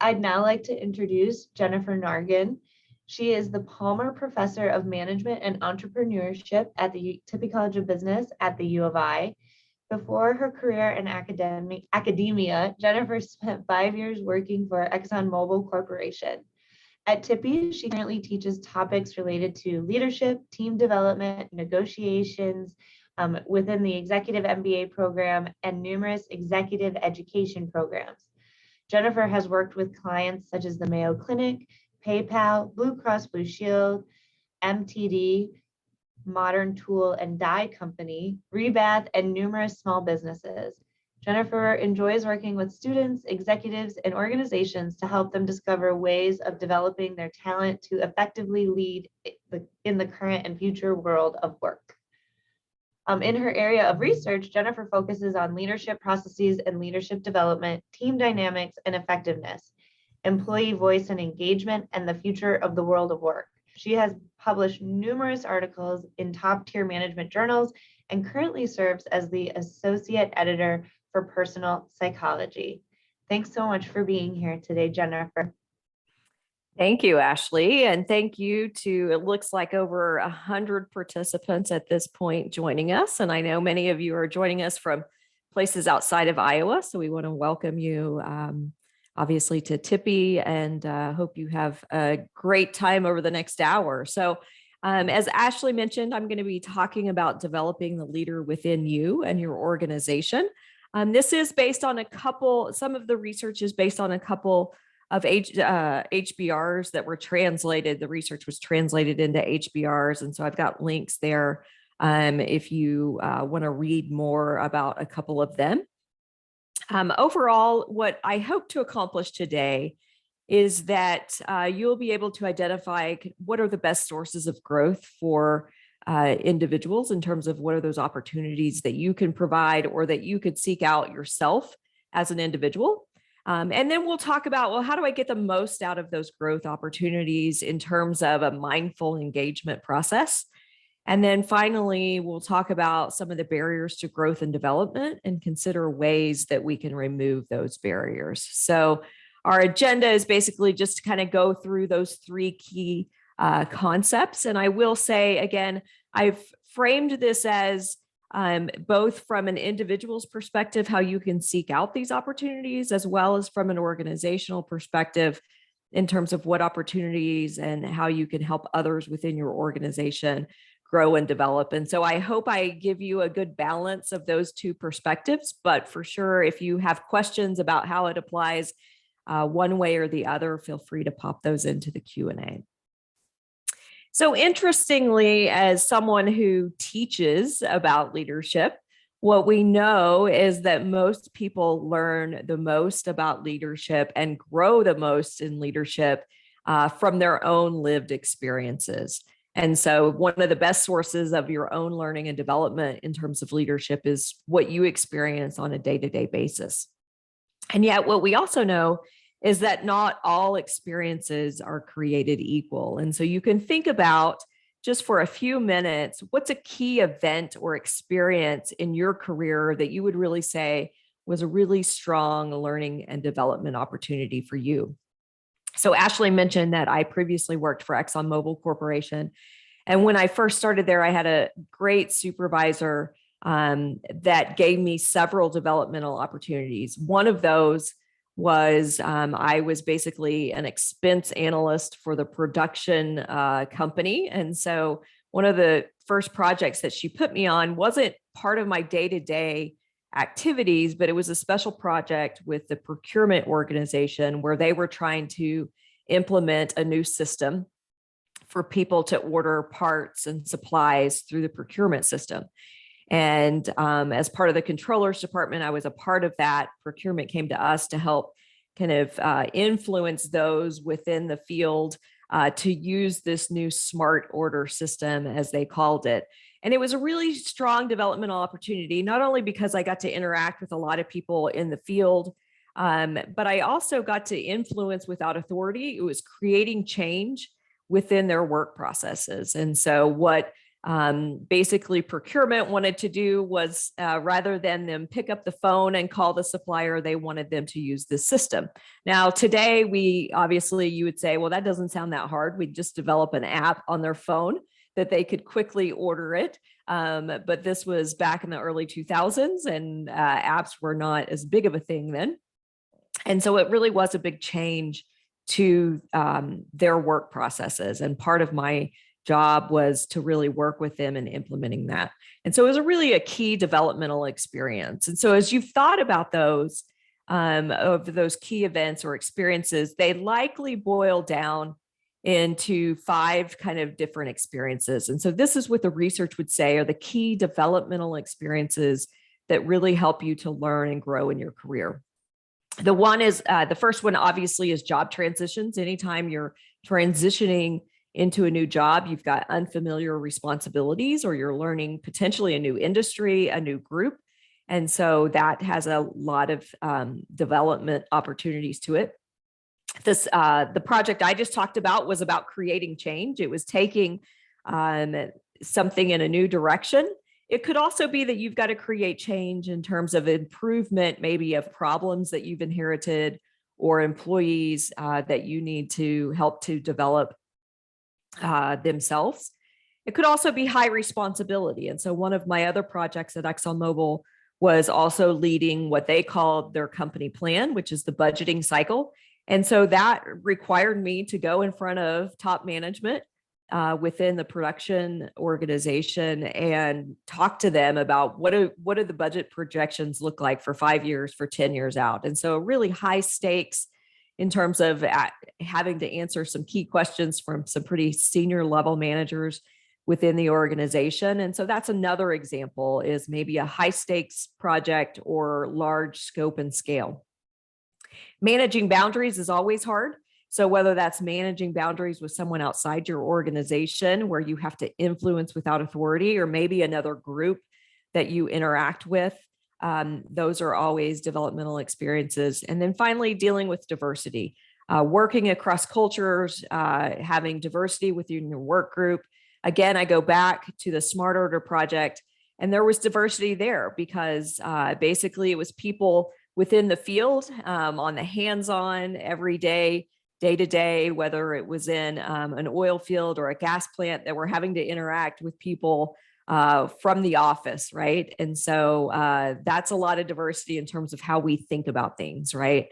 I'd now like to introduce Jennifer Nahrgang. She is the Palmer Professor of Management and Entrepreneurship at the Tippie College of Business at the U of I. Before her career in academia, Jennifer spent 5 years working for ExxonMobil Corporation. At Tippie, she currently teaches topics related to leadership, team development, negotiations within the Executive MBA program and numerous executive education programs. Jennifer has worked with clients such as the Mayo Clinic, PayPal, Blue Cross Blue Shield, MTD, Modern Tool and Die Company, Rebath, and numerous small businesses. Jennifer enjoys working with students, executives, and organizations to help them discover ways of developing their talent to effectively lead in the current and future world of work. In her area of research, Jennifer focuses on leadership processes and leadership development, team dynamics and effectiveness, employee voice and engagement, and the future of the world of work. She has published numerous articles in top-tier management journals and currently serves as the associate editor for Personal Psychology. Thanks so much for being here today, Jennifer. Thank you, Ashley. And thank you to, it looks like over 100 participants at this point joining us. And I know many of you are joining us from places outside of Iowa. So we want to welcome you, obviously, to Tippie, and hope you have a great time over the next hour. So as Ashley mentioned, I'm going to be talking about developing the leader within you and your organization. This is based on some of the research is based on a couple of HBRs that were translated. The research was translated into HBRs. And so I've got links there if you want to read more about a couple of them. Overall, what I hope to accomplish today is that you'll be able to identify what are the best sources of growth for individuals in terms of what are those opportunities that you can provide or that you could seek out yourself as an individual. And then we'll talk about, well, how do I get the most out of those growth opportunities in terms of a mindful engagement process? And then finally, we'll talk about some of the barriers to growth and development and consider ways that we can remove those barriers. So our agenda is basically just to kind of go through those three key concepts. And I will say, again, I've framed this as both from an individual's perspective, how you can seek out these opportunities, as well as from an organizational perspective in terms of what opportunities and how you can help others within your organization grow and develop. And so I hope I give you a good balance of those two perspectives, but for sure, if you have questions about how it applies one way or the other, feel free to pop those into the Q&A. So interestingly, as someone who teaches about leadership, what we know is that most people learn the most about leadership and grow the most in leadership from their own lived experiences. And so one of the best sources of your own learning and development in terms of leadership is what you experience on a day-to-day basis. And yet what we also know is that not all experiences are created equal. And so you can think about, just for a few minutes, what's a key event or experience in your career that you would really say was a really strong learning and development opportunity for you? So Ashley mentioned that I previously worked for ExxonMobil Corporation. And when I first started there, I had a great supervisor that gave me several developmental opportunities. One of those was I was basically an expense analyst for the production company. And so one of the first projects that she put me on wasn't part of my day-to-day activities, but it was a special project with the procurement organization where they were trying to implement a new system for people to order parts and supplies through the procurement system. And as part of the controller's department, I was a part of that. Procurement came to us to help kind of influence those within the field to use this new smart order system, as they called it. And it was a really strong developmental opportunity, not only because I got to interact with a lot of people in the field, but I also got to influence without authority. It was creating change within their work processes. And so what Basically, procurement wanted to do was rather than them pick up the phone and call the supplier, they wanted them to use this system. Now, today, you would say, well, that doesn't sound that hard. We'd just develop an app on their phone that they could quickly order it. But this was back in the early 2000s, and apps were not as big of a thing then. And so it really was a big change to their work processes. And part of my job was to really work with them in implementing that. And so it was really a key developmental experience. And so as you've thought about those, of those key events or experiences, they likely boil down into 5 kind of different experiences. And so this is what the research would say are the key developmental experiences that really help you to learn and grow in your career. The first one obviously is job transitions. Anytime you're transitioning into a new job, you've got unfamiliar responsibilities, or you're learning potentially a new industry, a new group. And so that has a lot of development opportunities to it. The project I just talked about was about creating change. It was taking something in a new direction. It could also be that you've got to create change in terms of improvement, maybe of problems that you've inherited or employees that you need to help to develop themselves. It could also be high responsibility. And so one of my other projects at ExxonMobil was also leading what they called their company plan, which is the budgeting cycle. And so that required me to go in front of top management within the production organization and talk to them about what do the budget projections look like for 5 years, for 10 years out. And so really high stakes in terms of having to answer some key questions from some pretty senior level managers within the organization. And so that's another example, is maybe a high stakes project or large scope and scale. Managing boundaries is always hard. So whether that's managing boundaries with someone outside your organization where you have to influence without authority, or maybe another group that you interact with, those are always developmental experiences. And then finally, dealing with diversity, working across cultures, having diversity within your work group. Again, I go back to the Smart Order project, and there was diversity there because basically it was people within the field, on the hands-on, every day, day-to-day, whether it was in an oil field or a gas plant, that were having to interact with people from the office, right? And so that's a lot of diversity in terms of how we think about things, right?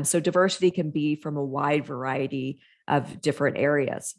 So diversity can be from a wide variety of different areas.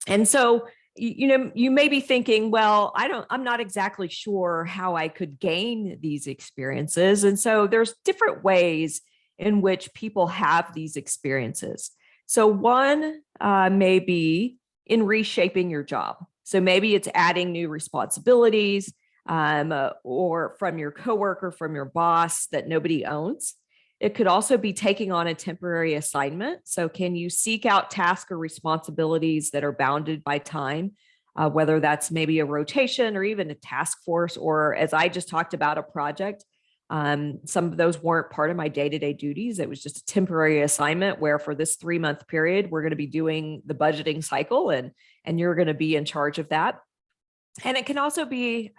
And so, you may be thinking, well, I'm not exactly sure how I could gain these experiences. And so there's different ways in which people have these experiences. So one may be in reshaping your job. So maybe it's adding new responsibilities or from your coworker, from your boss that nobody owns. It could also be taking on a temporary assignment. So can you seek out tasks or responsibilities that are bounded by time, whether that's maybe a rotation or even a task force, or as I just talked about, a project. Some of those weren't part of my day-to-day duties. It was just a temporary assignment where for this 3-month period, we're going to be doing the budgeting cycle and you're going to be in charge of that. And it can also be,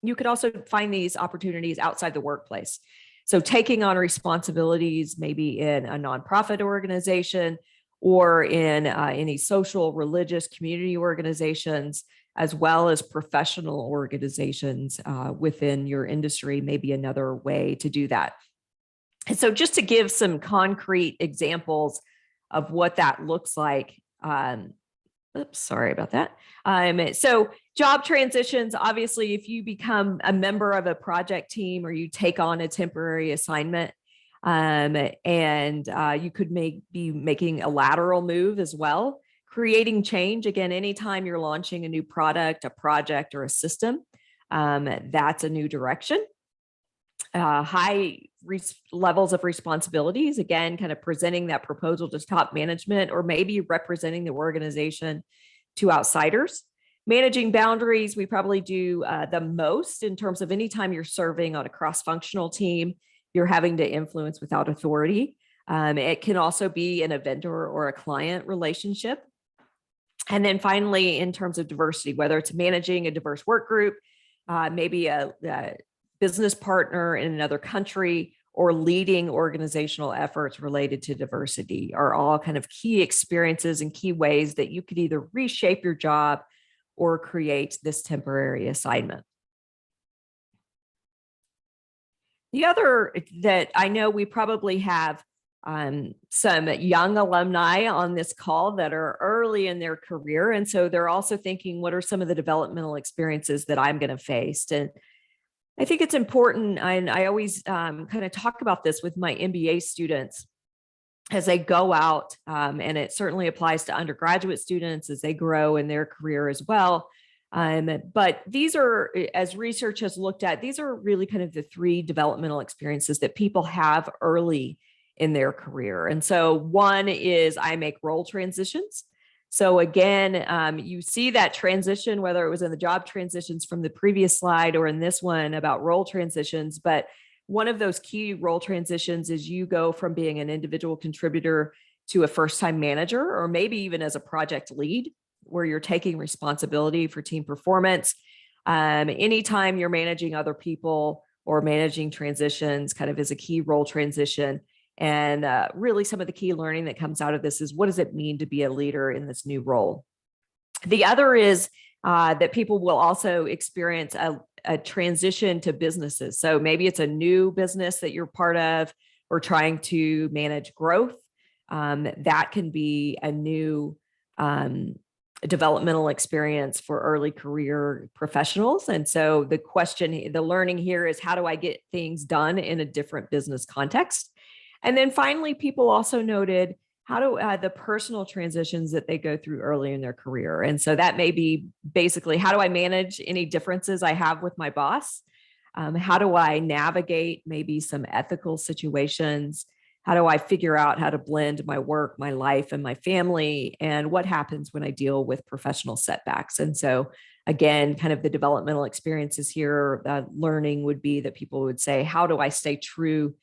you could also find these opportunities outside the workplace. So taking on responsibilities, maybe in a nonprofit organization or in any social, religious, community organizations, as well as professional organizations within your industry, may be another way to do that. And so just to give some concrete examples of what that looks like, oops, sorry about that. So job transitions, obviously, if you become a member of a project team or you take on a temporary assignment, and you could be making a lateral move as well. Creating change, again, anytime you're launching a new product, a project, or a system, that's a new direction. High levels of responsibilities, again, kind of presenting that proposal to top management, or maybe representing the organization to outsiders. Managing boundaries, we probably do the most in terms of anytime you're serving on a cross-functional team, you're having to influence without authority. It can also be in a vendor or a client relationship. And then finally, in terms of diversity, whether it's managing a diverse work group, maybe a business partner in another country, or leading organizational efforts related to diversity, are all kind of key experiences and key ways that you could either reshape your job or create this temporary assignment. The other that I know we probably have some young alumni on this call that are early in their career. And so they're also thinking, what are some of the developmental experiences that I'm going to face? And I think it's important, and I always kind of talk about this with my MBA students as they go out, and it certainly applies to undergraduate students as they grow in their career as well. But these are, as research has looked at, these are really kind of the 3 developmental experiences that people have early in their career. And so one is I make role transitions. So again, you see that transition, whether it was in the job transitions from the previous slide or in this one about role transitions. But one of those key role transitions is you go from being an individual contributor to a first-time manager, or maybe even as a project lead, where you're taking responsibility for team performance. Anytime you're managing other people or managing transitions kind of is a key role transition. And really some of the key learning that comes out of this is, what does it mean to be a leader in this new role? The other is that people will also experience a transition to businesses. So maybe it's a new business that you're part of or trying to manage growth. That can be a new developmental experience for early career professionals. And so the learning here is, how do I get things done in a different business context? And then finally, people also noted how do the personal transitions that they go through early in their career. And so that may be basically, how do I manage any differences I have with my boss? How do I navigate maybe some ethical situations? How do I figure out how to blend my work, my life, and my family? And what happens when I deal with professional setbacks? And so again, kind of the developmental experiences here, learning would be that people would say, how do I stay true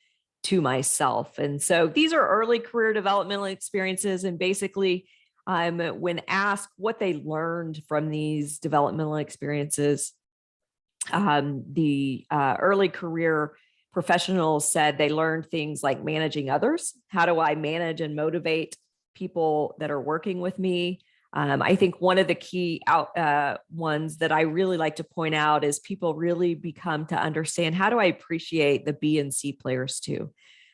to myself? And so these are early career developmental experiences. And basically, when asked what they learned from these developmental experiences, the early career professionals said they learned things like managing others. How do I manage and motivate people that are working with me? I think one of the key ones that I really like to point out is people really become to understand, how do I appreciate the B and C players too?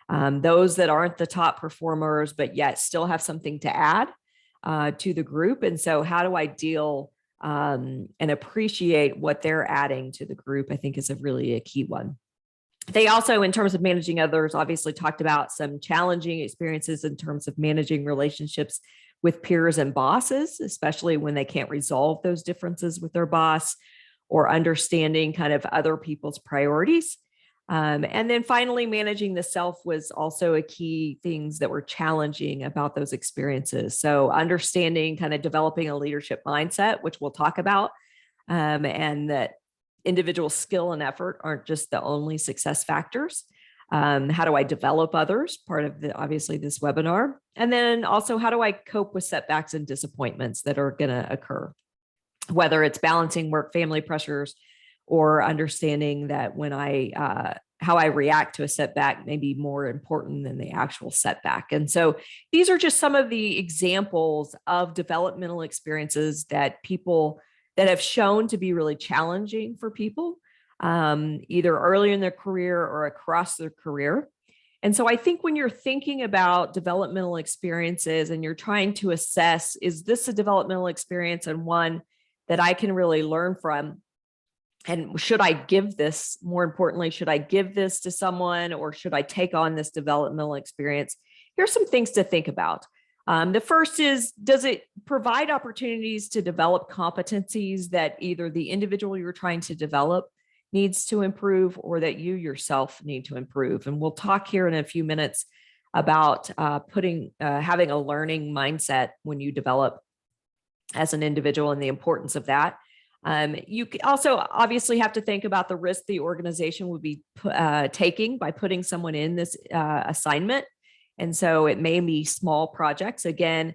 Those that aren't the top performers, but yet still have something to add to the group. And so how do I deal and appreciate what they're adding to the group, I think is really a key one. They also, in terms of managing others, obviously talked about some challenging experiences in terms of managing relationships with peers and bosses, especially when they can't resolve those differences with their boss, or understanding kind of other people's priorities. And then finally, managing the self was also a key things that were challenging about those experiences. So understanding, kind of developing a leadership mindset, which we'll talk about, and that individual skill and effort aren't just the only success factors. How do I develop others? Part of obviously this webinar. And then also, how do I cope with setbacks and disappointments that are going to occur? Whether it's balancing work, family pressures, or understanding that when how I react to a setback may be more important than the actual setback. And so these are just some of the examples of developmental experiences that have shown to be really challenging for people, either early in their career or across their career. And so I think when you're thinking about developmental experiences and you're trying to assess, is this a developmental experience and one that I can really learn from? And should I give this, more importantly, should I give this to someone, or should I take on this developmental experience? Here's some things to think about. The first is, does it provide opportunities to develop competencies that either the individual you're trying to develop needs to improve, or that you yourself need to improve? And we'll talk here in a few minutes about having a learning mindset when you develop as an individual and the importance of that. You also obviously have to think about the risk the organization would be taking by putting someone in this assignment. And so it may be small projects. Again,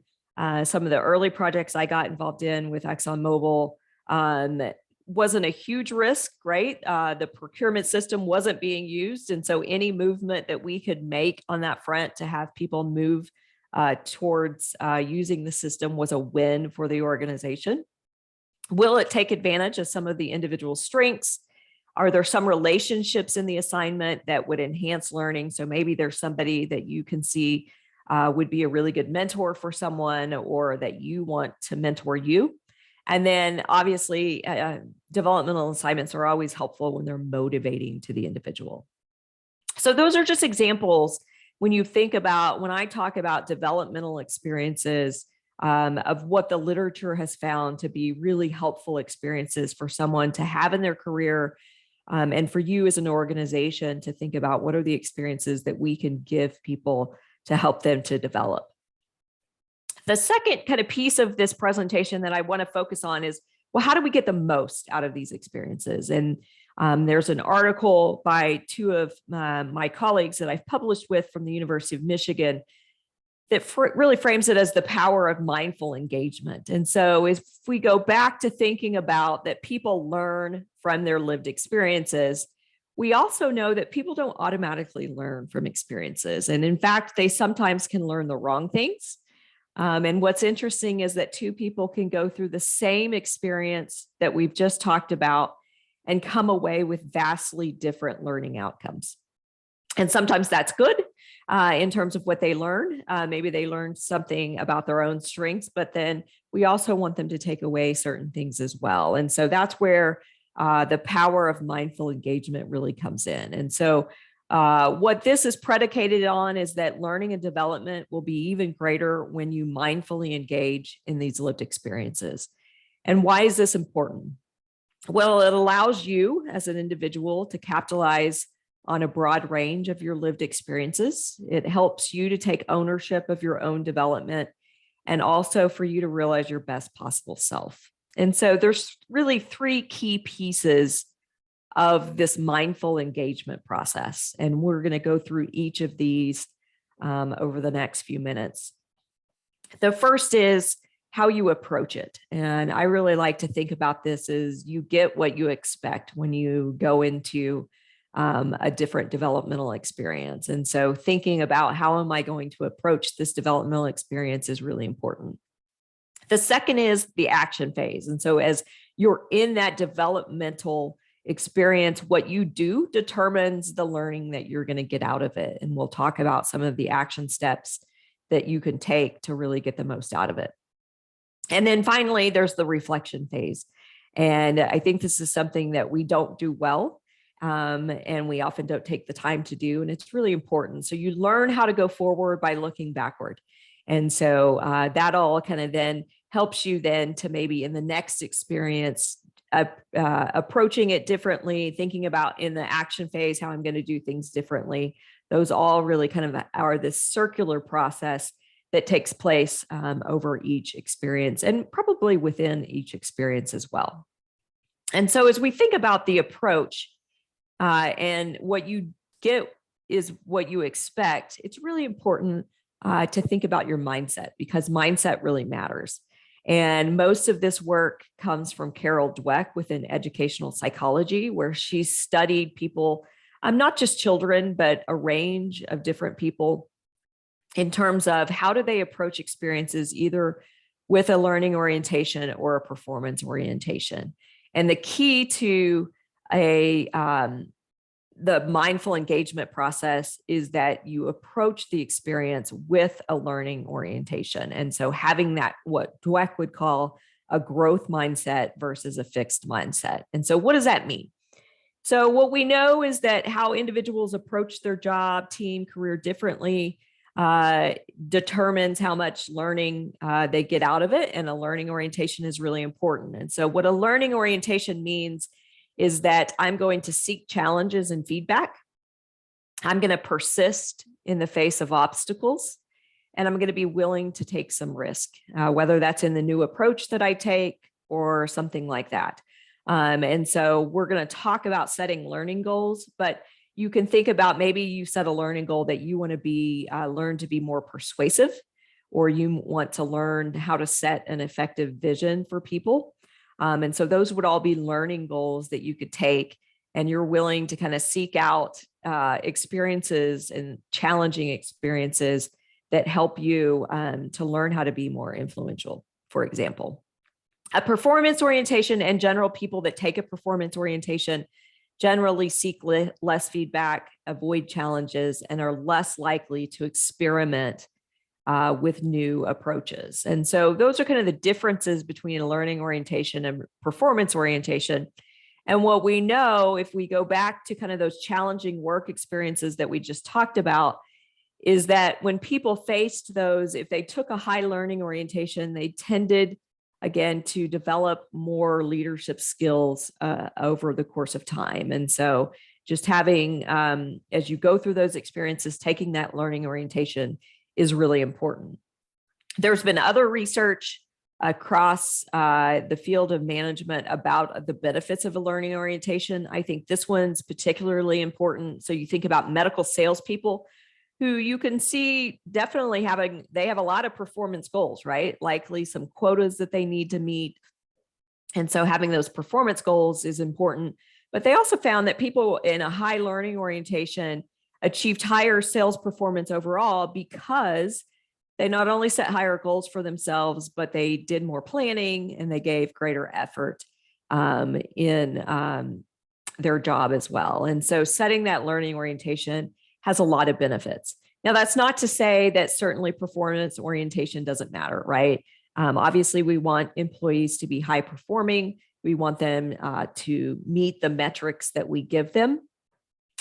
Some of the early projects I got involved in with ExxonMobil wasn't a huge risk, right? The procurement system wasn't being used. And so any movement that we could make on that front to have people move towards using the system was a win for the organization. Will it take advantage of some of the individual strengths? Are there some relationships in the assignment that would enhance learning? So maybe there's somebody that you can see would be a really good mentor for someone, or that you want to mentor you. And then obviously developmental assignments are always helpful when they're motivating to the individual. So those are just examples when you think about, when I talk about developmental experiences, of what the literature has found to be really helpful experiences for someone to have in their career, and for you as an organization to think about what are the experiences that we can give people to help them to develop. The second kind of piece of this presentation that I want to focus on is, well, how do we get the most out of these experiences? And there's an article by two of my colleagues that I've published with from the University of Michigan that really frames it as the power of mindful engagement. And so if we go back to thinking about that people learn from their lived experiences, we also know that people don't automatically learn from experiences. And in fact, they sometimes can learn the wrong things. And what's interesting is that two people can go through the same experience that we've just talked about and come away with vastly different learning outcomes. And sometimes that's good in terms of what they learn. Maybe they learned something about their own strengths, but then we also want them to take away certain things as well. And so that's where the power of mindful engagement really comes in. And so what this is predicated on is that learning and development will be even greater when you mindfully engage in these lived experiences. And why is this important? Well, it allows you as an individual to capitalize on a broad range of your lived experiences. It helps you to take ownership of your own development, and also for you to realize your best possible self. And so there's really three key pieces of this mindful engagement process. And we're going to go through each of these over the next few minutes. The first is how you approach it. And I really like to think about this as you get what you expect when you go into a different developmental experience. And so thinking about how am I going to approach this developmental experience is really important. The second is the action phase. And so as you're in that developmental experience, what you do determines the learning that you're going to get out of it. And we'll talk about some of the action steps that you can take to really get the most out of it. And then finally, there's the reflection phase. And I think this is something that we don't do well. And we often don't take the time to do. And it's really important. So you learn how to go forward by looking backward. And so that all kind of then helps you then to maybe in the next experience, approaching it differently, thinking about in the action phase, how I'm going to do things differently. Those all really kind of are this circular process that takes place over each experience and probably within each experience as well. And so as we think about the approach and what you get is what you expect, it's really important to think about your mindset, because mindset really matters. And most of this work comes from Carol Dweck within educational psychology, where she studied people, not just children, but a range of different people in terms of how do they approach experiences, either with a learning orientation or a performance orientation. And the key to the mindful engagement process is that you approach the experience with a learning orientation. And so having that, what Dweck would call a growth mindset versus a fixed mindset. And so what does that mean? So what we know is that how individuals approach their job, team, career differently determines how much learning they get out of it. And a learning orientation is really important. And so what a learning orientation means is that I'm going to seek challenges and feedback. I'm going to persist in the face of obstacles, and I'm going to be willing to take some risk, whether that's in the new approach that I take or something like that. And so we're going to talk about setting learning goals, but you can think about maybe you set a learning goal that you want to be learn to be more persuasive, or you want to learn how to set an effective vision for people. And so those would all be learning goals that you could take, and you're willing to kind of seek out experiences and challenging experiences that help you to learn how to be more influential, for example. A performance orientation in general, people that take a performance orientation generally seek less feedback, avoid challenges, and are less likely to experiment with new approaches. And so those are kind of the differences between a learning orientation and performance orientation. And what we know, if we go back to kind of those challenging work experiences that we just talked about, is that when people faced those, if they took a high learning orientation, they tended, again, to develop more leadership skills over the course of time. And so just having, as you go through those experiences, taking that learning orientation is really important. There's been other research across the field of management about the benefits of a learning orientation. I think this one's particularly important. So you think about medical salespeople, who you can see definitely they have a lot of performance goals, right? Likely some quotas that they need to meet. And so having those performance goals is important. But they also found that people in a high learning orientation achieved higher sales performance overall because they not only set higher goals for themselves, but they did more planning and they gave greater effort in their job as well. And so setting that learning orientation has a lot of benefits. Now, that's not to say that certainly performance orientation doesn't matter, right? Obviously, we want employees to be high performing. We want them to meet the metrics that we give them.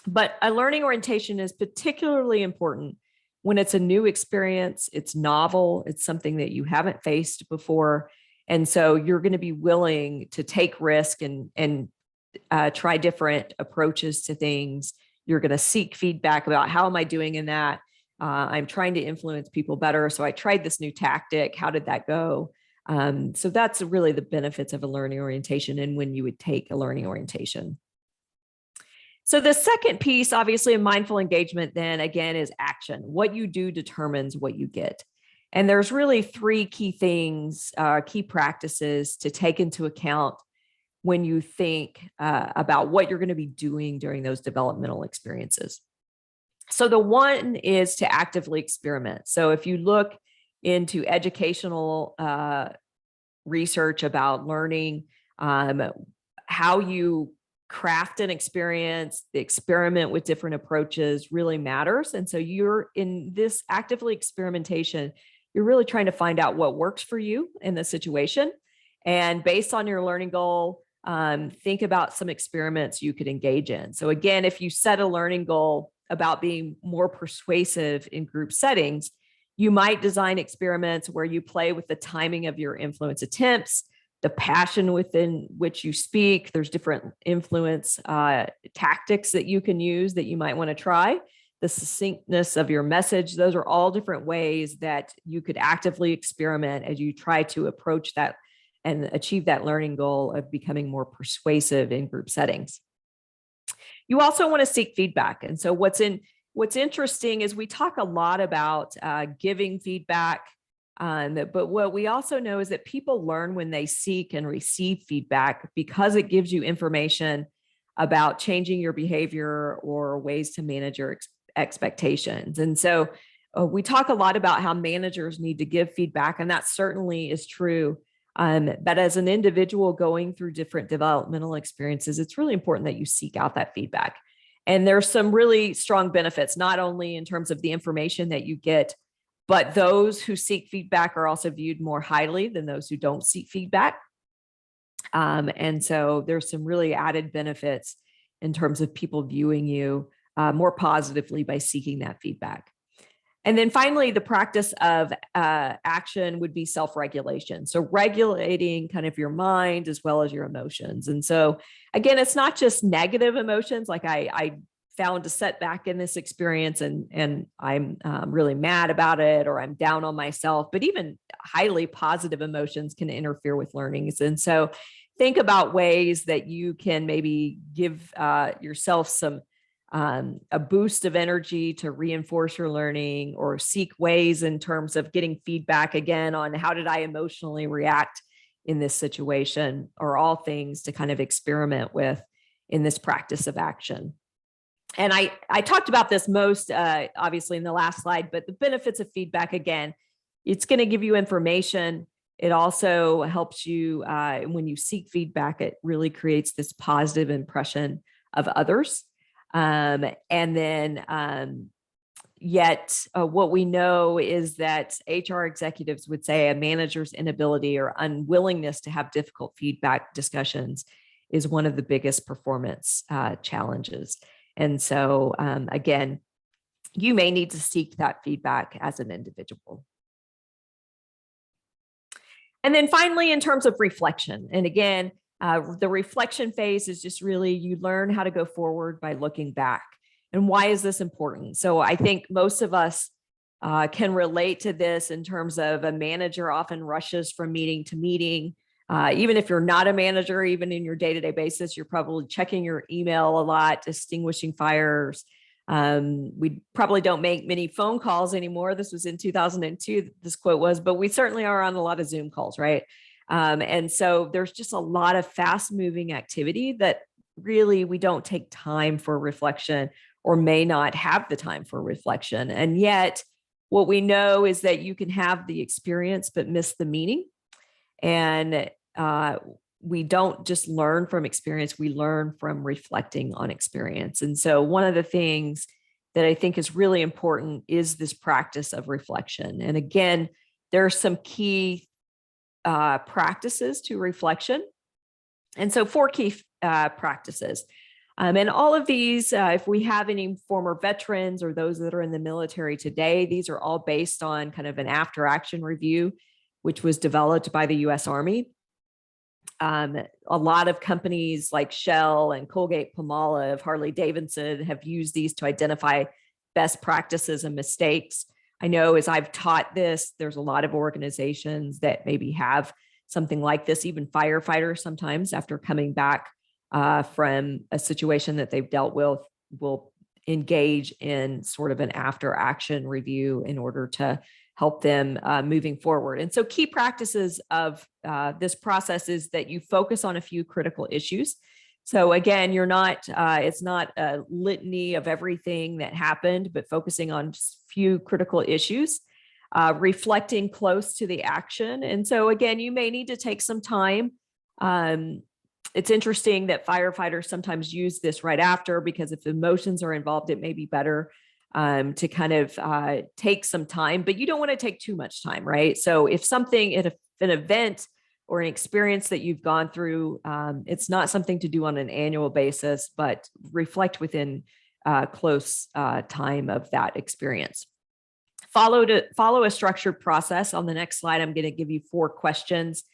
But a learning orientation is particularly important when it's a new experience, it's novel, it's something that you haven't faced before. And so you're going to be willing to take risk and try different approaches to things. You're going to seek feedback about how am I doing in that? I'm trying to influence people better. So I tried this new tactic. How did that go? So that's really the benefits of a learning orientation and when you would take a learning orientation. So the second piece, obviously, of mindful engagement then again is action. What you do determines what you get. And there's really three key things, key practices to take into account when you think about what you're going to be doing during those developmental experiences. So the one is to actively experiment. So if you look into educational research about learning, how you craft an experience, the experiment with different approaches really matters. And so you're in this actively experimentation, you're really trying to find out what works for you in the situation. And based on your learning goal, think about some experiments you could engage in. So again, if you set a learning goal about being more persuasive in group settings, you might design experiments where you play with the timing of your influence attempts, the passion within which you speak. There's different influence tactics that you can use that you might want to try. The succinctness of your message. Those are all different ways that you could actively experiment as you try to approach that and achieve that learning goal of becoming more persuasive in group settings. You also want to seek feedback. And so what's interesting is we talk a lot about giving feedback. But what we also know is that people learn when they seek and receive feedback because it gives you information about changing your behavior or ways to manage your expectations. And so we talk a lot about how managers need to give feedback, and that certainly is true. But as an individual going through different developmental experiences, it's really important that you seek out that feedback. And there's some really strong benefits, not only in terms of the information that you get, but those who seek feedback are also viewed more highly than those who don't seek feedback. And so there's some really added benefits in terms of people viewing you more positively by seeking that feedback. And then finally, the practice of action would be self-regulation. So regulating kind of your mind as well as your emotions. And so again, it's not just negative emotions. Like I found a setback in this experience and I'm really mad about it, or I'm down on myself, but even highly positive emotions can interfere with learnings. And so think about ways that you can maybe give yourself some a boost of energy to reinforce your learning, or seek ways in terms of getting feedback again on how did I emotionally react in this situation, are all things to kind of experiment with in this practice of action. And I talked about this most obviously in the last slide, but the benefits of feedback, again, it's going to give you information. It also helps you when you seek feedback, it really creates this positive impression of others. And then yet what we know is that HR executives would say a manager's inability or unwillingness to have difficult feedback discussions is one of the biggest performance challenges. And so again, you may need to seek that feedback as an individual. And then finally, in terms of reflection, and again, the reflection phase is just really you learn how to go forward by looking back. And why is this important? So I think most of us can relate to this in terms of a manager often rushes from meeting to meeting. Even if you're not a manager, even in your day-to-day basis, you're probably checking your email a lot, extinguishing fires. We probably don't make many phone calls anymore. This was in 2002, this quote was, but we certainly are on a lot of Zoom calls, right? And so there's just a lot of fast-moving activity that really we don't take time for reflection, or may not have the time for reflection. And yet what we know is that you can have the experience but miss the meaning. And we don't just learn from experience, we learn from reflecting on experience. And so one of the things that I think is really important is this practice of reflection. And again, there are some key practices to reflection. And so 4 key practices. And all of these, if we have any former veterans or those that are in the military today, these are all based on kind of an after action review, which was developed by the US Army. A lot of companies like Shell and Colgate-Palmolive, Harley-Davidson have used these to identify best practices and mistakes. I know as I've taught this, there's a lot of organizations that maybe have something like this. Even firefighters sometimes, after coming back from a situation that they've dealt with, will engage in sort of an after action review in order to help them moving forward. And so key practices of this process is that you focus on a few critical issues. So again, it's not a litany of everything that happened, but focusing on just a few critical issues, reflecting close to the action. And so again, you may need to take some time. It's interesting that firefighters sometimes use this right after, because if emotions are involved, it may be better to kind of take some time, but you don't want to take too much time, right? So if something, an event or an experience that you've gone through, it's not something to do on an annual basis, but reflect within close time of that experience. Follow a structured process. On the next slide, I'm going to give you 4 questions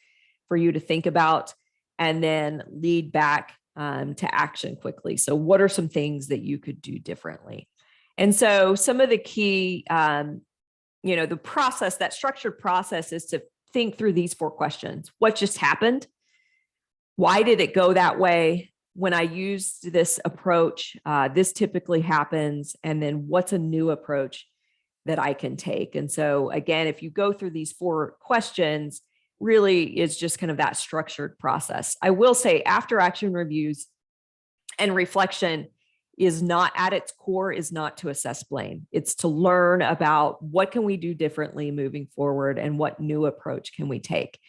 for you to think about, and then lead back to action quickly. So what are some things that you could do differently? And so some of the key, the process, that structured process, is to think through these 4 questions. What just happened? Why did it go that way? When I used this approach, this typically happens. And then what's a new approach that I can take? And so again, if you go through these 4 questions, really is just kind of that structured process. I will say after action reviews and reflection is not at its core is not to assess blame. It's to learn about what can we do differently moving forward and what new approach can we take.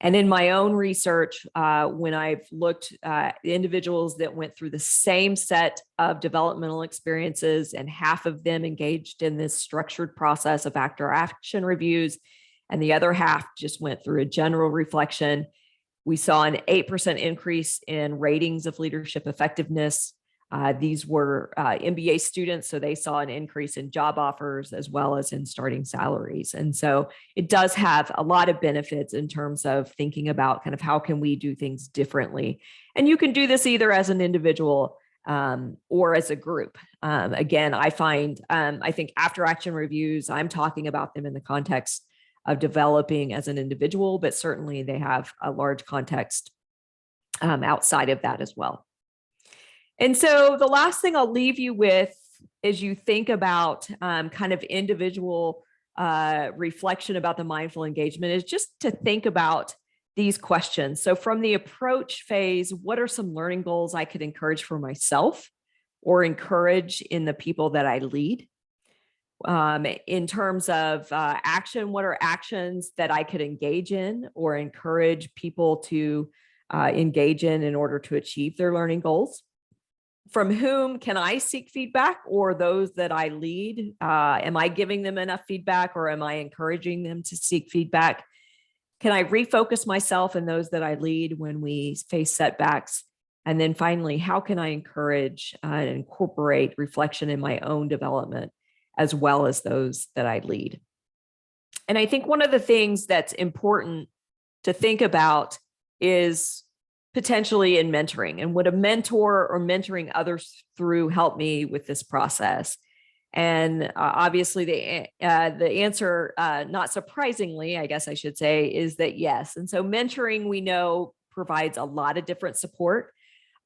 And in my own research, when I've looked at individuals that went through the same set of developmental experiences, and half of them engaged in this structured process of after action reviews, and the other half just went through a general reflection, we saw an 8% increase in ratings of leadership effectiveness. These were MBA students, so they saw an increase in job offers as well as in starting salaries. And so it does have a lot of benefits in terms of thinking about kind of how can we do things differently. And you can do this either as an individual or as a group. Again, I think after action reviews, I'm talking about them in the context of developing as an individual, but certainly they have a large context outside of that as well. And so the last thing I'll leave you with as you think about kind of individual reflection about the mindful engagement is just to think about these questions. So from the approach phase, what are some learning goals I could encourage for myself or encourage in the people that I lead? In terms of action, what are actions that I could engage in or encourage people to engage in order to achieve their learning goals? From whom can I seek feedback, or those that I lead? Am I giving them enough feedback, or am I encouraging them to seek feedback? Can I refocus myself and those that I lead when we face setbacks? And then finally, how can I encourage and incorporate reflection in my own development as well as those that I lead? And I think one of the things that's important to think about is potentially in mentoring, and would a mentor or mentoring others through help me with this process? And obviously the answer, not surprisingly, I guess I should say, is that yes. And so mentoring, we know, provides a lot of different support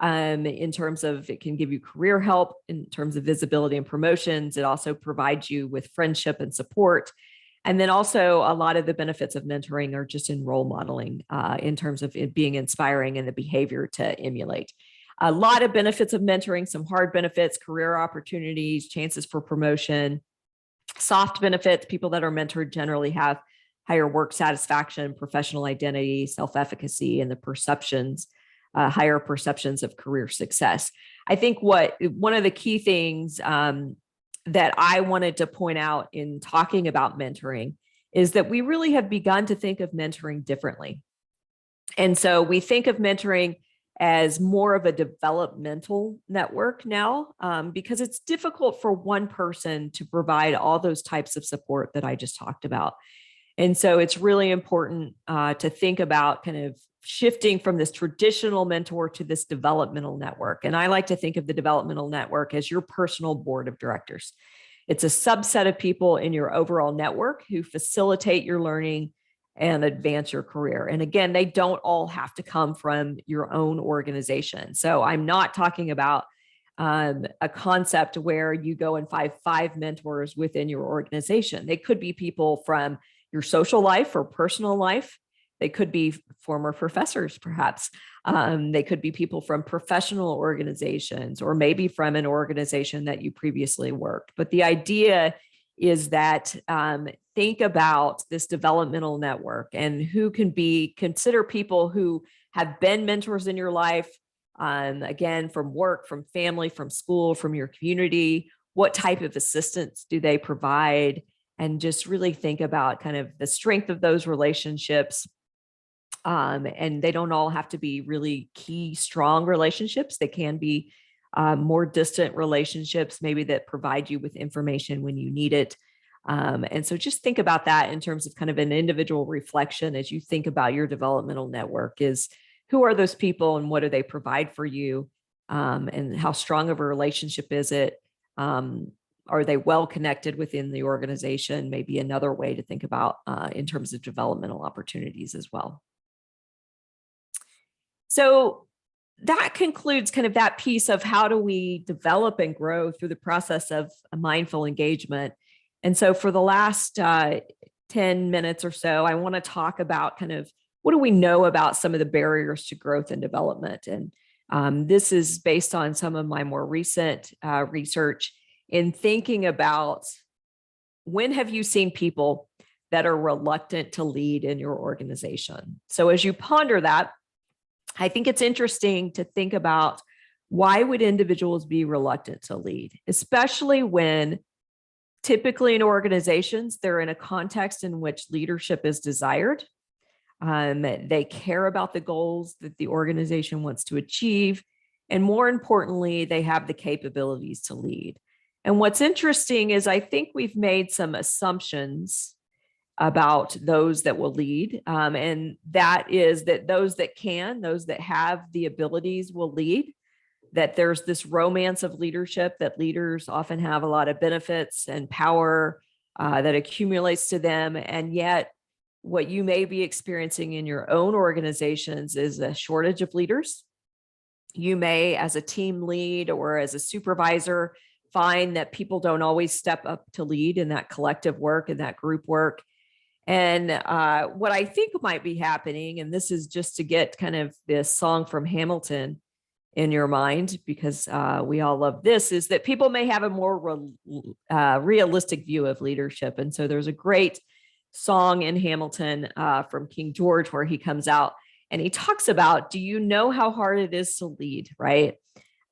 in terms of it can give you career help, in terms of visibility and promotions. It also provides you with friendship and support. And then also a lot of the benefits of mentoring are just in role modeling in terms of it being inspiring and the behavior to emulate. A lot of benefits of mentoring, some hard benefits, career opportunities, chances for promotion. Soft benefits, people that are mentored generally have higher work satisfaction, professional identity, self-efficacy, and the perceptions, higher perceptions of career success. I think one of the key things that I wanted to point out in talking about mentoring is that we really have begun to think of mentoring differently. And so we think of mentoring as more of a developmental network now, because it's difficult for one person to provide all those types of support that I just talked about. And so it's really important to think about kind of shifting from this traditional mentor to this developmental network. And I like to think of the developmental network as your personal board of directors. It's a subset of people in your overall network who facilitate your learning and advance your career. And again, they don't all have to come from your own organization. So I'm not talking about a concept where you go and find five mentors within your organization. They could be people from your social life or personal life. They could be former professors, perhaps. They could be people from professional organizations, or maybe from an organization that you previously worked. But the idea is that think about this developmental network and who can consider people who have been mentors in your life, again, from work, from family, from school, from your community. What type of assistance do they provide? And just really think about kind of the strength of those relationships. And they don't all have to be really key, strong relationships. They can be more distant relationships, maybe that provide you with information when you need it. And so just think about that in terms of kind of an individual reflection as you think about your developmental network is who are those people and what do they provide for you? And how strong of a relationship is it? Are they well connected within the organization? Maybe another way to think about in terms of developmental opportunities as well. So that concludes kind of that piece of how do we develop and grow through the process of a mindful engagement. And so for the last 10 minutes or so, I want to talk about kind of what do we know about some of the barriers to growth and development. And this is based on some of my more recent research in thinking about when have you seen people that are reluctant to lead in your organization. So as you ponder that, I think it's interesting to think about why would individuals be reluctant to lead, especially when typically in organizations, they're in a context in which leadership is desired. They care about the goals that the organization wants to achieve. And more importantly, they have the capabilities to lead. And what's interesting is I think we've made some assumptions about those that will lead. And that is that those that have the abilities will lead, that there's this romance of leadership, that leaders often have a lot of benefits and power that accumulates to them. And yet what you may be experiencing in your own organizations is a shortage of leaders. You may, as a team lead or as a supervisor, find that people don't always step up to lead in that collective work and that group work. And what I think might be happening, and this is just to get kind of this song from Hamilton in your mind, because we all love this, is that people may have a more realistic view of leadership. And so there's a great song in Hamilton from King George where he comes out and he talks about, do you know how hard it is to lead, right?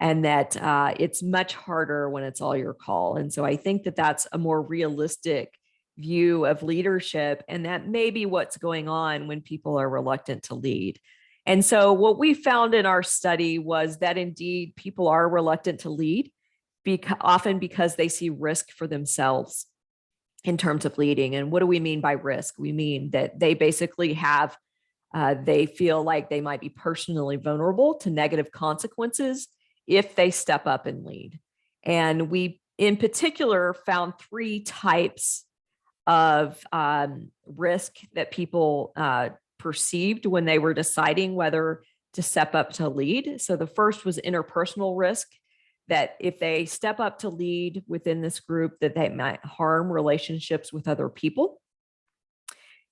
And that it's much harder when it's all your call. And so I think that that's a more realistic view of leadership, and that may be what's going on when people are reluctant to lead. And so what we found in our study was that indeed people are reluctant to lead, often because they see risk for themselves in terms of leading. And what do we mean by risk? We mean that they basically have, they feel like they might be personally vulnerable to negative consequences if they step up and lead. And we, in particular, found 3 types of risk that people perceived when they were deciding whether to step up to lead. So the first was interpersonal risk, that if they step up to lead within this group, that they might harm relationships with other people.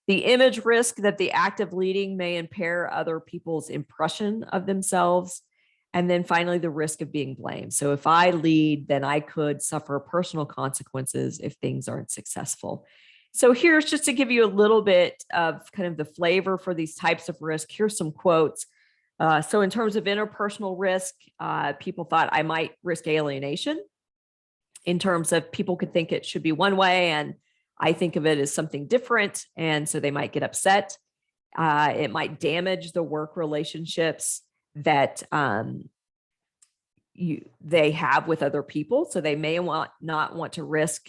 The image risk, that the act of leading may impair other people's impression of themselves. And then finally, the risk of being blamed. So if I lead, then I could suffer personal consequences if things aren't successful. So here's just to give you a little bit of kind of the flavor for these types of risk. Here's some quotes. So in terms of interpersonal risk, people thought I might risk alienation. In terms of people could think it should be one way, and I think of it as something different. And so they might get upset. It might damage the work relationships that they have with other people. So they may not want to risk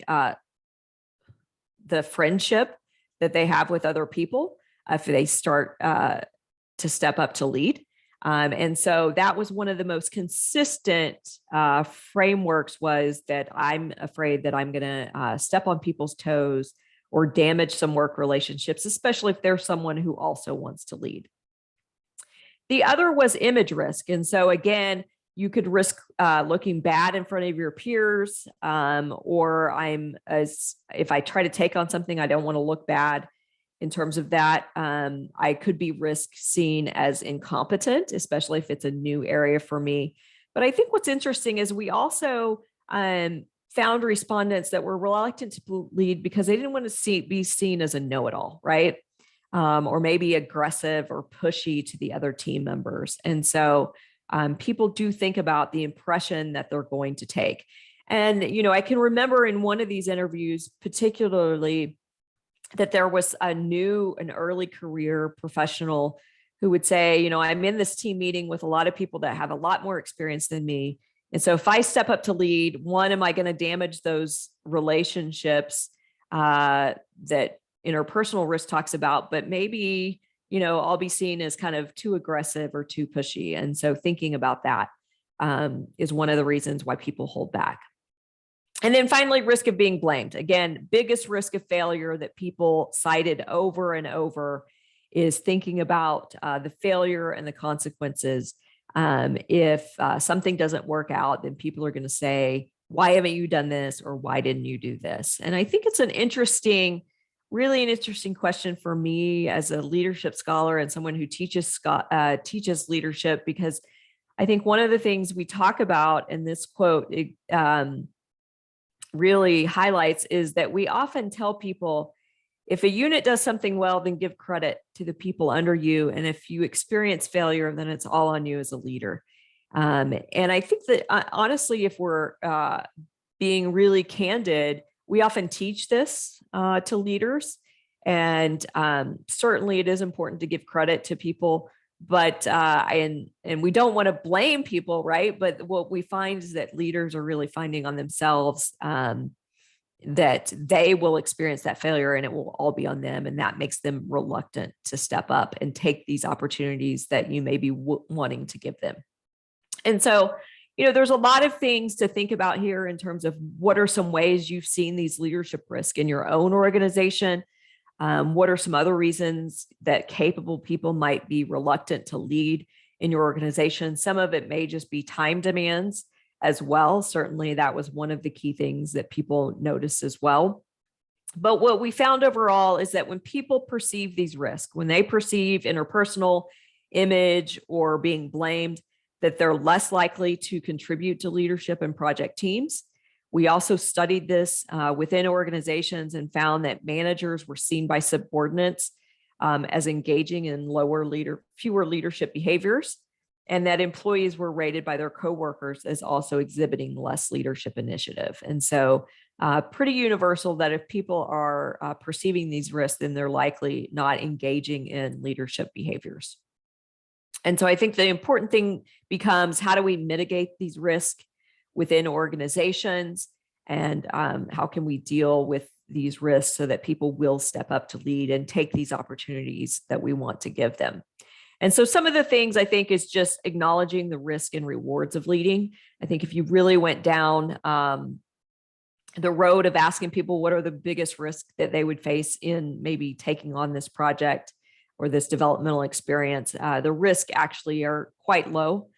the friendship that they have with other people if they start to step up to lead. And so that was one of the most consistent frameworks, was that I'm afraid that I'm going to step on people's toes or damage some work relationships, especially if there's someone who also wants to lead. The other was image risk. And so again, you could risk looking bad in front of your peers, or if I try to take on something, I don't want to look bad in terms of that. I could be seen as incompetent, especially if it's a new area for me. But I think what's interesting is we also found respondents that were reluctant to lead because they didn't want to be seen as a know-it-all, right? Or maybe aggressive or pushy to the other team members. And so people do think about the impression that they're going to take. And, I can remember in one of these interviews, particularly, that there was an early career professional who would say, I'm in this team meeting with a lot of people that have a lot more experience than me. And so if I step up to lead, one, am I going to damage those relationships that interpersonal risk talks about, but maybe, I'll be seen as kind of too aggressive or too pushy. And so thinking about that is one of the reasons why people hold back. And then finally, risk of being blamed. Again, biggest risk of failure that people cited over and over is thinking about the failure and the consequences. If something doesn't work out, then people are going to say, why haven't you done this? Or why didn't you do this? And I think it's really an interesting question for me as a leadership scholar and someone who teaches leadership, because I think one of the things we talk about in this quote really highlights is that we often tell people, if a unit does something well, then give credit to the people under you. And if you experience failure, then it's all on you as a leader. And I think that honestly, if we're being really candid, we often teach this to leaders. And certainly it is important to give credit to people, but and we don't want to blame people, right? But what we find is that leaders are really finding on themselves that they will experience that failure, and it will all be on them. And that makes them reluctant to step up and take these opportunities that you may be wanting to give them. And so, there's a lot of things to think about here in terms of what are some ways you've seen these leadership risks in your own organization. What are some other reasons that capable people might be reluctant to lead in your organization. Some of it may just be time demands as well. Certainly that was one of the key things that people noticed as well. But what we found overall is that when people perceive these risks, when they perceive interpersonal image or being blamed, that they're less likely to contribute to leadership and project teams. We also studied this within organizations and found that managers were seen by subordinates as engaging in fewer leadership behaviors, and that employees were rated by their coworkers as also exhibiting less leadership initiative. And so pretty universal that if people are perceiving these risks, then they're likely not engaging in leadership behaviors. And so I think the important thing becomes, how do we mitigate these risks within organizations, and how can we deal with these risks so that people will step up to lead and take these opportunities that we want to give them. And so some of the things I think is just acknowledging the risk and rewards of leading. I think if you really went down the road of asking people what are the biggest risks that they would face in maybe taking on this project or this developmental experience, the risk actually are quite low.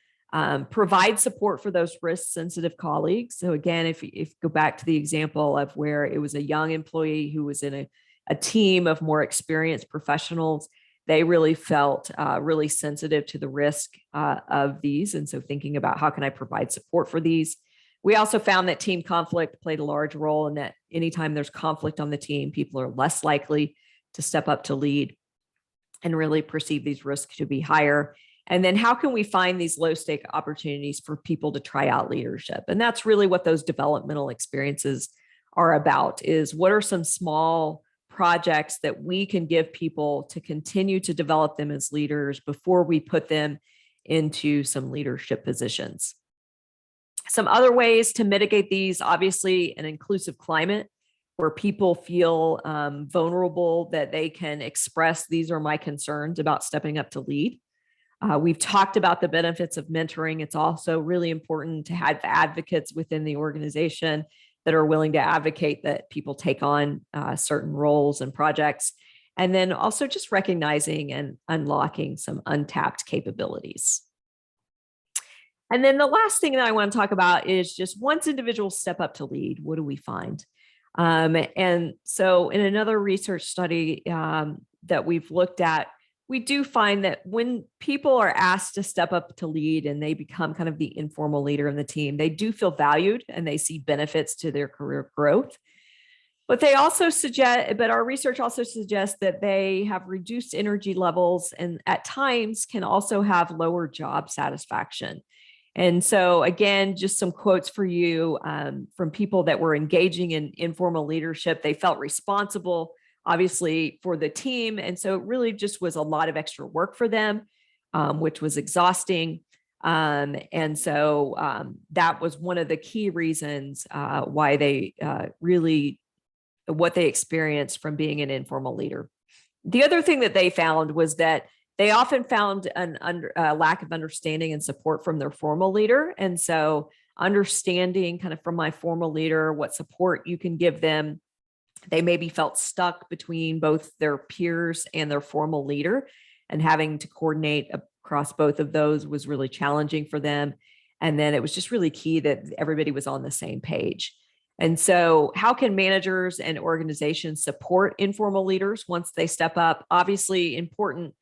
Provide support for those risk-sensitive colleagues. So again, if go back to the example of where it was a young employee who was in a team of more experienced professionals, they really felt really sensitive to the risk of these. And so thinking about how can I provide support for these. We also found that team conflict played a large role, and that anytime there's conflict on the team, people are less likely to step up to lead and really perceive these risks to be higher. And then how can we find these low stake opportunities for people to try out leadership? And that's really what those developmental experiences are about, is what are some small projects that we can give people to continue to develop them as leaders before we put them into some leadership positions. Some other ways to mitigate these, obviously an inclusive climate where people feel vulnerable, that they can express, these are my concerns about stepping up to lead. We've talked about the benefits of mentoring. It's also really important to have advocates within the organization that are willing to advocate that people take on certain roles and projects. And then also just recognizing and unlocking some untapped capabilities. And then the last thing that I want to talk about is just once individuals step up to lead, what do we find? And so in another research study that we've looked at, we do find that when people are asked to step up to lead and they become kind of the informal leader in the team, they do feel valued and they see benefits to their career growth. But our research also suggests that they have reduced energy levels and at times can also have lower job satisfaction. And so again, just some quotes for you from people that were engaging in informal leadership. They felt responsible, obviously, for the team. And so it really just was a lot of extra work for them, which was exhausting. And so that was one of the key reasons why they what they experienced from being an informal leader. The other thing that they found was that they often found a lack of understanding and support from their formal leader. And so understanding kind of from my formal leader, what support you can give them. They maybe felt stuck between both their peers and their formal leader, and having to coordinate across both of those was really challenging for them. And then it was just really key that everybody was on the same page. And so how can managers and organizations support informal leaders once they step up? Obviously important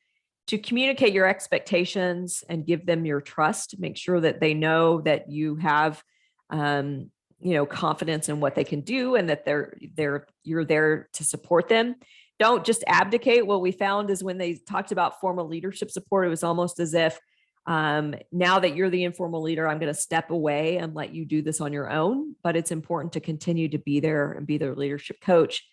to communicate your expectations and give them your trust. Make sure that they know that you have confidence in what they can do and that you're there to support them. Don't just abdicate. What we found is when they talked about formal leadership support, it was almost as if now that you're the informal leader, I'm going to step away and let you do this on your own. But it's important to continue to be there and be their leadership coach,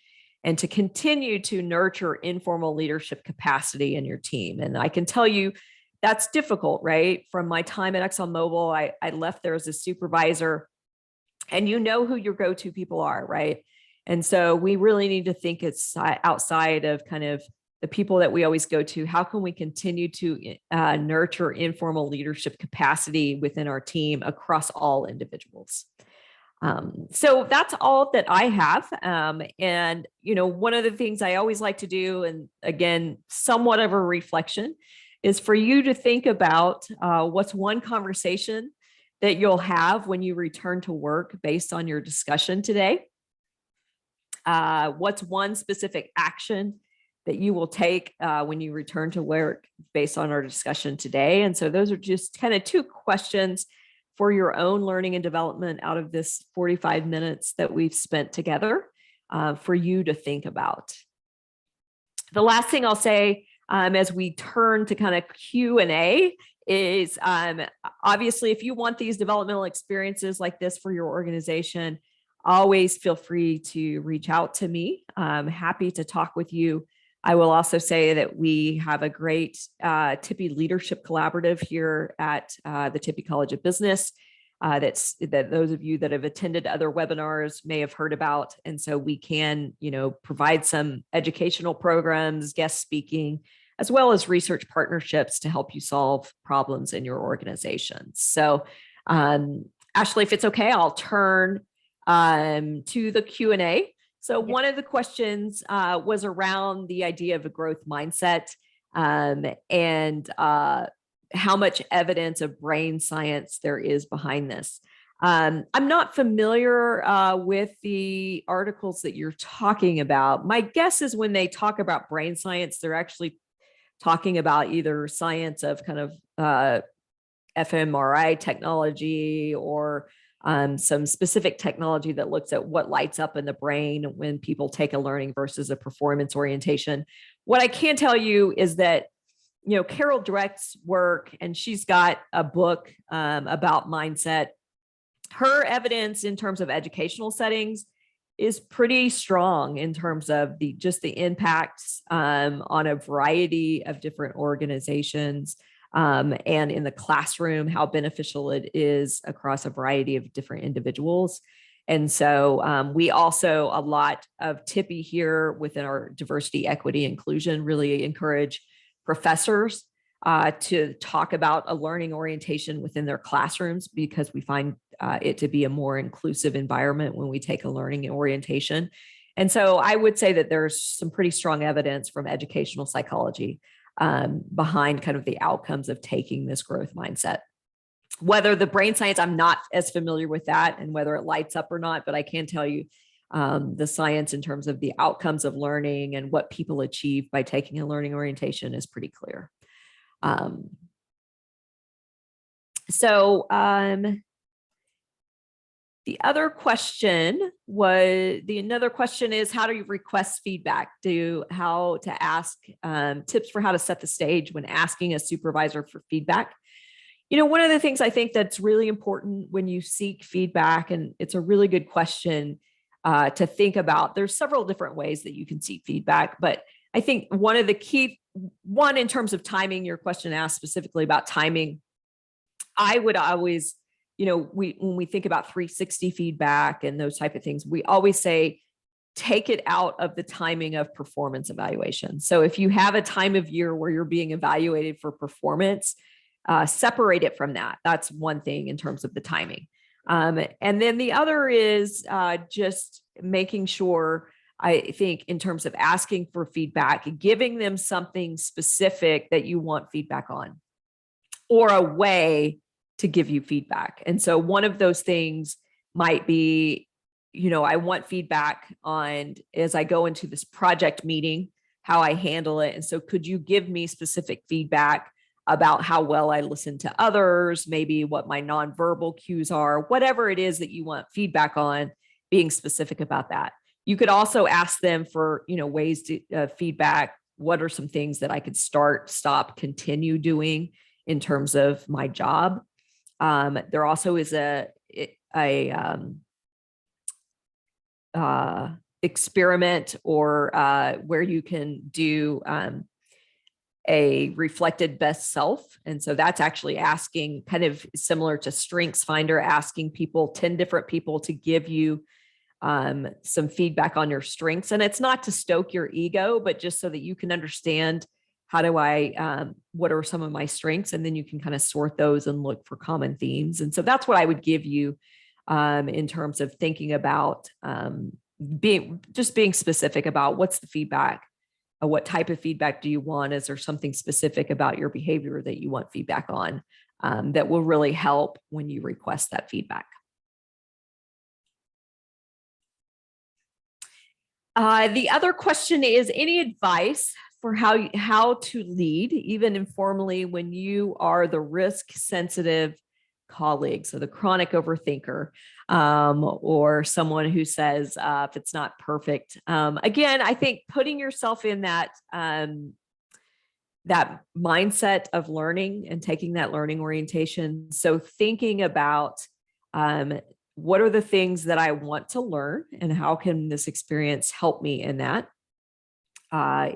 and to continue to nurture informal leadership capacity in your team. And I can tell you that's difficult, right? From my time at ExxonMobil, I left there as a supervisor, and you know who your go-to people are, right? And so we really need to think it's outside of kind of the people that we always go to. How can we continue to nurture informal leadership capacity within our team across all individuals? So that's all that I have. And, one of the things I always like to do, and again, somewhat of a reflection, is for you to think about what's one conversation that you'll have when you return to work based on your discussion today. What's one specific action that you will take when you return to work based on our discussion today? And so those are just kind of two questions for your own learning and development out of this 45 minutes that we've spent together for you to think about. The last thing I'll say as we turn to kind of Q&A is obviously, if you want these developmental experiences like this for your organization, always feel free to reach out to me. I'm happy to talk with you. I will also say that we have a great Tippie Leadership Collaborative here at the Tippie College of Business that those of you that have attended other webinars may have heard about. And so we can, provide some educational programs, guest speaking, as well as research partnerships to help you solve problems in your organizations. So Ashley, if it's okay, I'll turn to the Q&A. So one of the questions was around the idea of a growth mindset and how much evidence of brain science there is behind this. I'm not familiar with the articles that you're talking about. My guess is when they talk about brain science, they're actually talking about either science of kind of fMRI technology or some specific technology that looks at what lights up in the brain when people take a learning versus a performance orientation. What I can tell you is that, Carol Dweck's work, and she's got a book about mindset. Her evidence in terms of educational settings is pretty strong in terms of the impacts on a variety of different organizations. And in the classroom, how beneficial it is across a variety of different individuals. And so we also, a lot of Tippie here within our diversity, equity, inclusion, really encourage professors to talk about a learning orientation within their classrooms, because we find it to be a more inclusive environment when we take a learning orientation. And so I would say that there's some pretty strong evidence from educational psychology behind kind of the outcomes of taking this growth mindset. Whether the brain science, I'm not as familiar with that and whether it lights up or not, but I can tell you the science in terms of the outcomes of learning and what people achieve by taking a learning orientation is pretty clear. Another question is, how do you request feedback? How to ask tips for how to set the stage when asking a supervisor for feedback. One of the things I think that's really important when you seek feedback, and it's a really good question to think about. There's several different ways that you can seek feedback, but I think one of the key, in terms of timing, your question asked specifically about timing. I would always, when we think about 360 feedback and those type of things, we always say, take it out of the timing of performance evaluation. So if you have a time of year where you're being evaluated for performance, separate it from that. That's one thing in terms of the timing. And then the other is just making sure, I think, in terms of asking for feedback, giving them something specific that you want feedback on, or a way to give you feedback. And so one of those things might be, I want feedback on, as I go into this project meeting, how I handle it. And so could you give me specific feedback about how well I listen to others, maybe what my nonverbal cues are, whatever it is that you want feedback on, being specific about that. You could also ask them for, ways to feedback. What are some things that I could start, stop, continue doing in terms of my job? There also is a experiment or where you can do a reflected best self. And so that's actually asking, kind of similar to Strengths Finder, asking 10 different people to give you some feedback on your strengths. And it's not to stoke your ego, but just so that you can understand, what are some of my strengths? And then you can kind of sort those and look for common themes. And so that's what I would give you in terms of thinking about being specific about what's the feedback what type of feedback do you want? Is there something specific about your behavior that you want feedback on? That will really help when you request that feedback. The other question is, any advice for how to lead, even informally, when you are the risk-sensitive colleague, so the chronic overthinker, or someone who says if it's not perfect. Again, I think putting yourself in that that mindset of learning and taking that learning orientation. So thinking about what are the things that I want to learn and how can this experience help me in that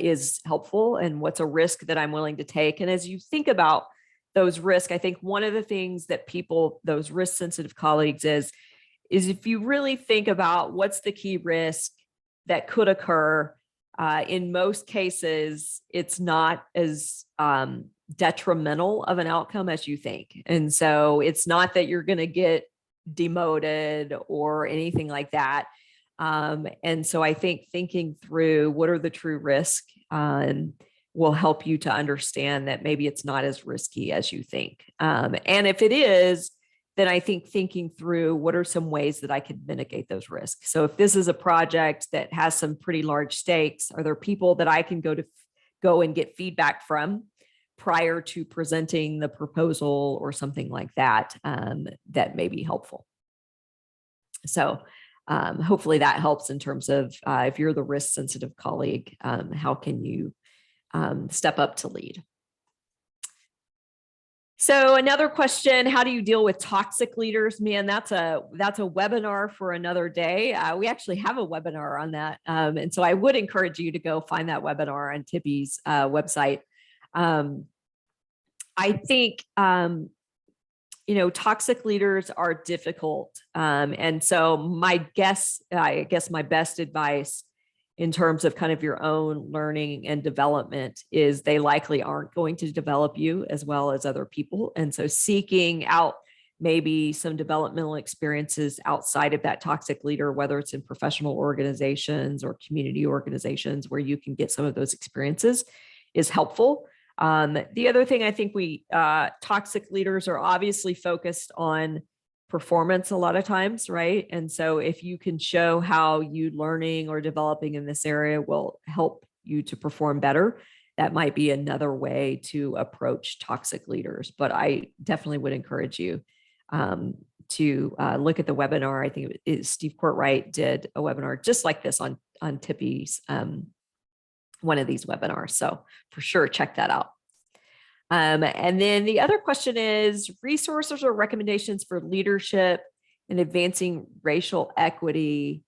is helpful, and what's a risk that I'm willing to take. And as you think about those risks, I think one of the things that those risk sensitive colleagues is if you really think about what's the key risk that could occur, in most cases, it's not as detrimental of an outcome as you think. And so it's not that you're going to get demoted or anything like that. And so I think thinking through what are the true risks will help you to understand that maybe it's not as risky as you think. And if it is, then I think thinking through what are some ways that I could mitigate those risks. So if this is a project that has some pretty large stakes, are there people that I can go and get feedback from prior to presenting the proposal or something like that, that may be helpful. So hopefully that helps in terms of if you're the risk sensitive colleague, how can you step up to lead? So another question, how do you deal with toxic leaders? Man, that's a webinar for another day. We actually have a webinar on that. And so I would encourage you to go find that webinar on Tippie's website. I think, toxic leaders are difficult. And so I guess my best advice in terms of kind of your own learning and development is they likely aren't going to develop you as well as other people. And so seeking out maybe some developmental experiences outside of that toxic leader, whether it's in professional organizations or community organizations where you can get some of those experiences, is helpful. The other thing I think toxic leaders are obviously focused on performance a lot of times, right? And so if you can show how you learning or developing in this area will help you to perform better, that might be another way to approach toxic leaders. But I definitely would encourage you to look at the webinar. I think Steve Courtwright did a webinar just like this on Tippie's one of these webinars. So for sure, check that out. And then the other question is resources or recommendations for leadership and advancing racial equity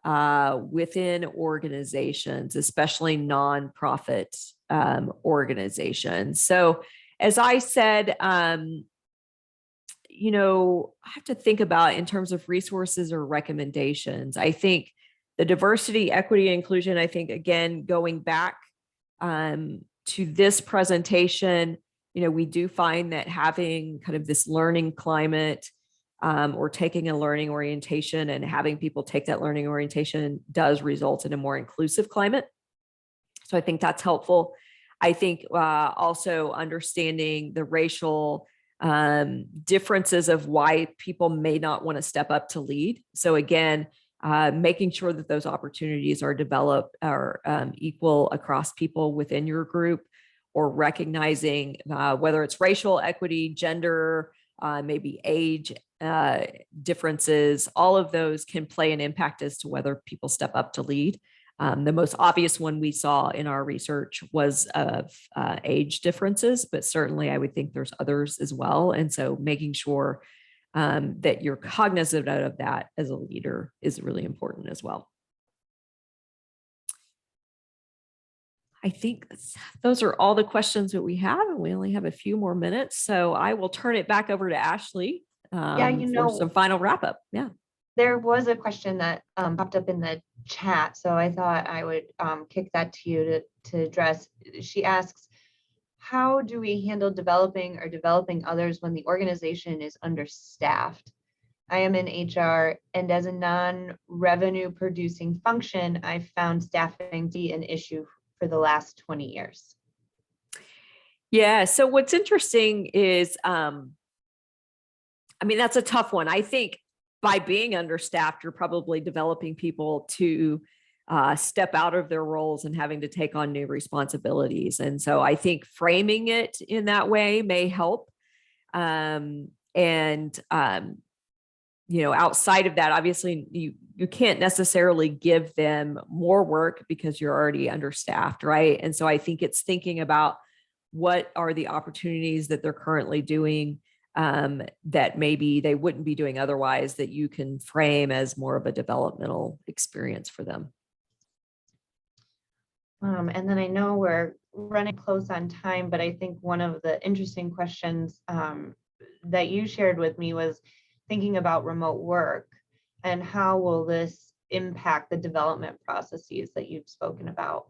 within organizations, especially nonprofit organizations. So as I said, I have to think about in terms of resources or recommendations. I think the diversity, equity, and inclusion, I think, again, going back to this presentation, we do find that having kind of this learning climate or taking a learning orientation and having people take that learning orientation does result in a more inclusive climate. So I think that's helpful. I think also understanding the racial differences of why people may not want to step up to lead. So again, making sure that those opportunities are developed or equal across people within your group, or recognizing whether it's racial equity, gender, maybe age differences, all of those can play an impact as to whether people step up to lead. The most obvious one we saw in our research was of age differences, but certainly I would think there's others as well. And so making sure that you're cognizant of that as a leader is really important as well. I think those are all the questions that we have, and we only have a few more minutes. So I will turn it back over to Ashley for some final wrap up. Yeah. There was a question that popped up in the chat, so I thought I would kick that to you to address. She asks, how do we handle developing others when the organization is understaffed? I am in HR, and as a non-revenue producing function, I found staffing to be an issue for the last 20 years? Yeah. So what's interesting is, that's a tough one. I think by being understaffed, you're probably developing people to step out of their roles and having to take on new responsibilities. And so I think framing it in that way may help. Outside of that, obviously you can't necessarily give them more work because you're already understaffed, right? And so I think it's thinking about what are the opportunities that they're currently doing that maybe they wouldn't be doing otherwise, that you can frame as more of a developmental experience for them. And then I know we're running close on time, but I think one of the interesting questions that you shared with me was thinking about remote work and how will this impact the development processes that you've spoken about?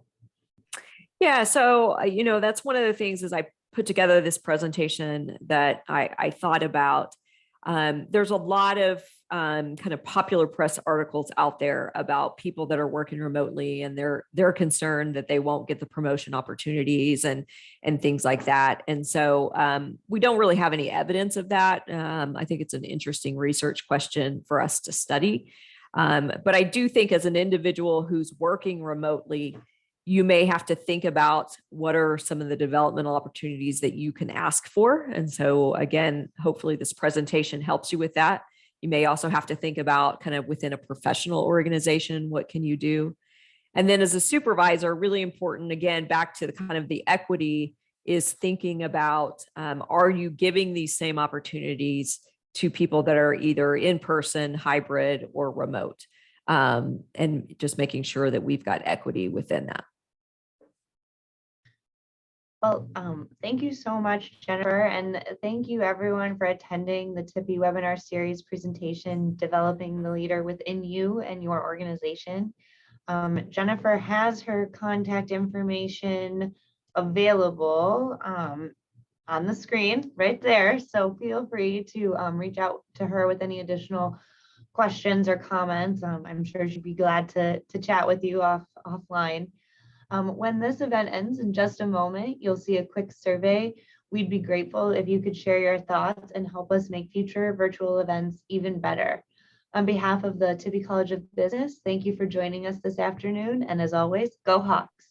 Yeah, so that's one of the things as I put together this presentation that I thought about. There's a lot of kind of popular press articles out there about people that are working remotely, and they're concerned that they won't get the promotion opportunities and things like that. And so we don't really have any evidence of that. I think it's an interesting research question for us to study. But I do think as an individual who's working remotely, you may have to think about what are some of the developmental opportunities that you can ask for. And so again, hopefully this presentation helps you with that. You may also have to think about kind of within a professional organization, what can you do? And then as a supervisor, really important, again, back to the kind of the equity is thinking about, are you giving these same opportunities to people that are either in person, hybrid, or remote? And just making sure that we've got equity within that. Well, thank you so much, Jennifer, and thank you everyone for attending the Tippie webinar series presentation, Developing the Leader Within You and Your Organization. Jennifer has her contact information available on the screen right there, so feel free to reach out to her with any additional questions or comments. I'm sure she'd be glad to chat with you offline. When this event ends in just a moment, you'll see a quick survey. We'd be grateful if you could share your thoughts and help us make future virtual events even better. On behalf of the Tippie College of Business, thank you for joining us this afternoon. And as always, go Hawks.